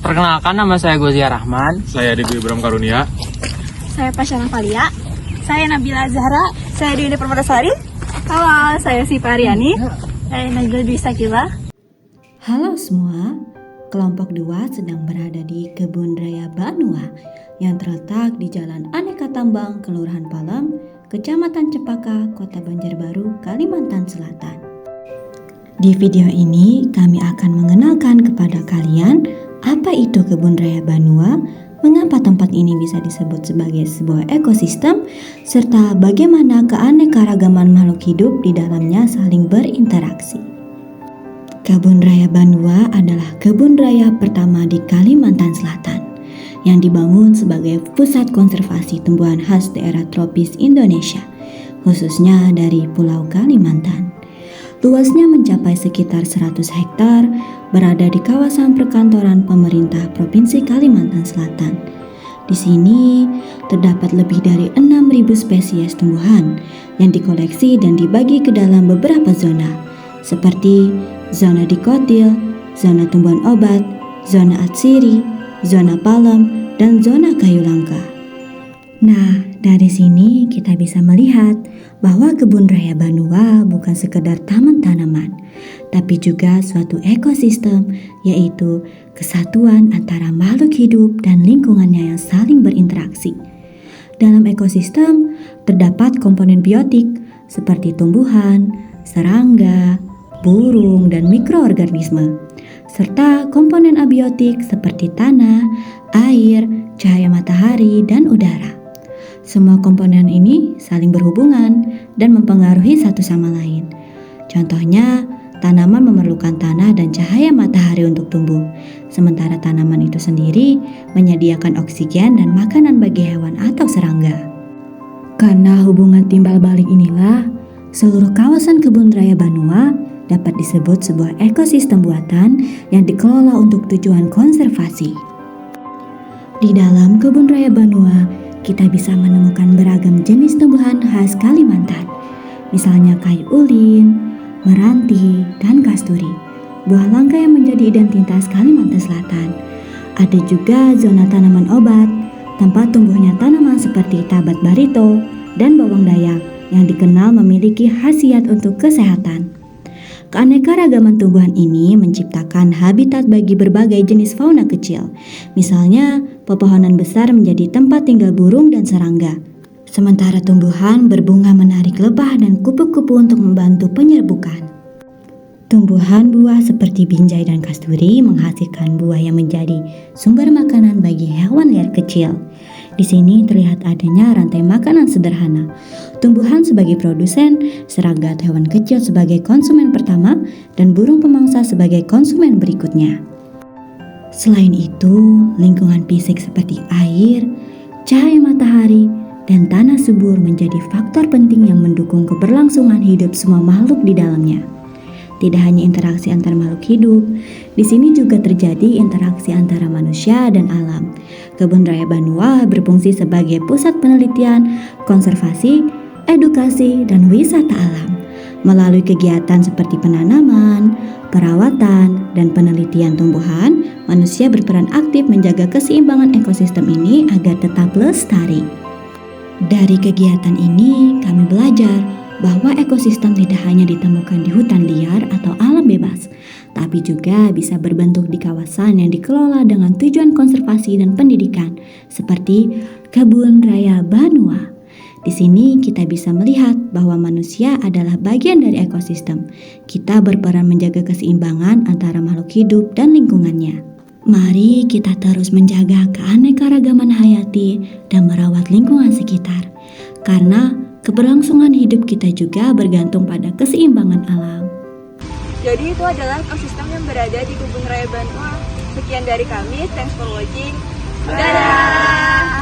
Perkenalkan, nama saya Gozia Rahman. Saya Dewi Ibram Karunia. Saya Pasyana Valia. Saya Nabila Zahra. Saya Dewi Permatasari. Halo, saya Siva Aryani. Saya Najla Dwi Sakila. Halo semua, kelompok 2 sedang berada di Kebun Raya Banua yang terletak di Jalan Aneka Tambang, Kelurahan Palem, Kecamatan Cempaka, Kota Banjarbaru, Kalimantan Selatan. Di video ini kami akan mengenalkan kepada kalian apa itu Kebun Raya Banua, mengapa tempat ini bisa disebut sebagai sebuah ekosistem, serta bagaimana keanekaragaman makhluk hidup di dalamnya saling berinteraksi. Kebun Raya Banua adalah kebun raya pertama di Kalimantan Selatan yang dibangun sebagai pusat konservasi tumbuhan khas daerah tropis Indonesia, khususnya dari Pulau Kalimantan. Luasnya mencapai sekitar 100 hektar, berada di kawasan perkantoran pemerintah Provinsi Kalimantan Selatan. Di sini terdapat lebih dari 6.000 spesies tumbuhan yang dikoleksi dan dibagi ke dalam beberapa zona, seperti zona dikotil, zona tumbuhan obat, zona atsiri, zona palem, dan zona kayu langka. Nah, dari sini kita bisa melihat bahwa Kebun Raya Banua bukan sekedar taman tanaman, tapi juga suatu ekosistem, yaitu kesatuan antara makhluk hidup dan lingkungannya yang saling berinteraksi. Dalam ekosistem terdapat komponen biotik seperti tumbuhan, serangga, burung, dan mikroorganisme, serta komponen abiotik seperti tanah, air, cahaya matahari, dan udara. Semua komponen ini saling berhubungan dan mempengaruhi satu sama lain. Contohnya, tanaman memerlukan tanah dan cahaya matahari untuk tumbuh, sementara tanaman itu sendiri menyediakan oksigen dan makanan bagi hewan atau serangga. Karena hubungan timbal balik inilah, seluruh kawasan Kebun Raya Banua dapat disebut sebuah ekosistem buatan yang dikelola untuk tujuan konservasi. Di dalam Kebun Raya Banua, kita bisa menemukan beragam jenis tumbuhan khas Kalimantan, misalnya kayu ulin, meranti, dan kasturi, buah langka yang menjadi identitas Kalimantan Selatan. Ada juga zona tanaman obat, tempat tumbuhnya tanaman seperti tabat barito dan bawang dayak yang dikenal memiliki khasiat untuk kesehatan. Keanekaragaman tumbuhan ini menciptakan habitat bagi berbagai jenis fauna kecil. Misalnya, pepohonan besar menjadi tempat tinggal burung dan serangga. Sementara tumbuhan berbunga menarik lebah dan kupu-kupu untuk membantu penyerbukan. Tumbuhan buah seperti binjai dan kasturi menghasilkan buah yang menjadi sumber makanan bagi hewan liar kecil. Di sini terlihat adanya rantai makanan sederhana. Tumbuhan sebagai produsen, serangga atau hewan kecil sebagai konsumen pertama, dan burung pemangsa sebagai konsumen berikutnya. Selain itu, lingkungan fisik seperti air, cahaya matahari, dan tanah subur menjadi faktor penting yang mendukung keberlangsungan hidup semua makhluk di dalamnya. Tidak hanya interaksi antar makhluk hidup, di sini juga terjadi interaksi antara manusia dan alam. Kebun Raya Banua berfungsi sebagai pusat penelitian, konservasi, edukasi, dan wisata alam. Melalui kegiatan seperti penanaman, perawatan, dan penelitian tumbuhan, manusia berperan aktif menjaga keseimbangan ekosistem ini agar tetap lestari. Dari kegiatan ini, kami belajar bahwa ekosistem tidak hanya ditemukan di hutan liar atau alam bebas, tapi juga bisa berbentuk di kawasan yang dikelola dengan tujuan konservasi dan pendidikan, seperti Kebun Raya Banua. Di sini kita bisa melihat bahwa manusia adalah bagian dari ekosistem. Kita berperan menjaga keseimbangan antara makhluk hidup dan lingkungannya. Mari kita terus menjaga keanekaragaman hayati dan merawat lingkungan sekitar, karena keberlangsungan hidup kita juga bergantung pada keseimbangan alam. Jadi itu adalah ekosistem yang berada di Kebun Raya Banua. Sekian dari kami, thanks for watching. Dadah!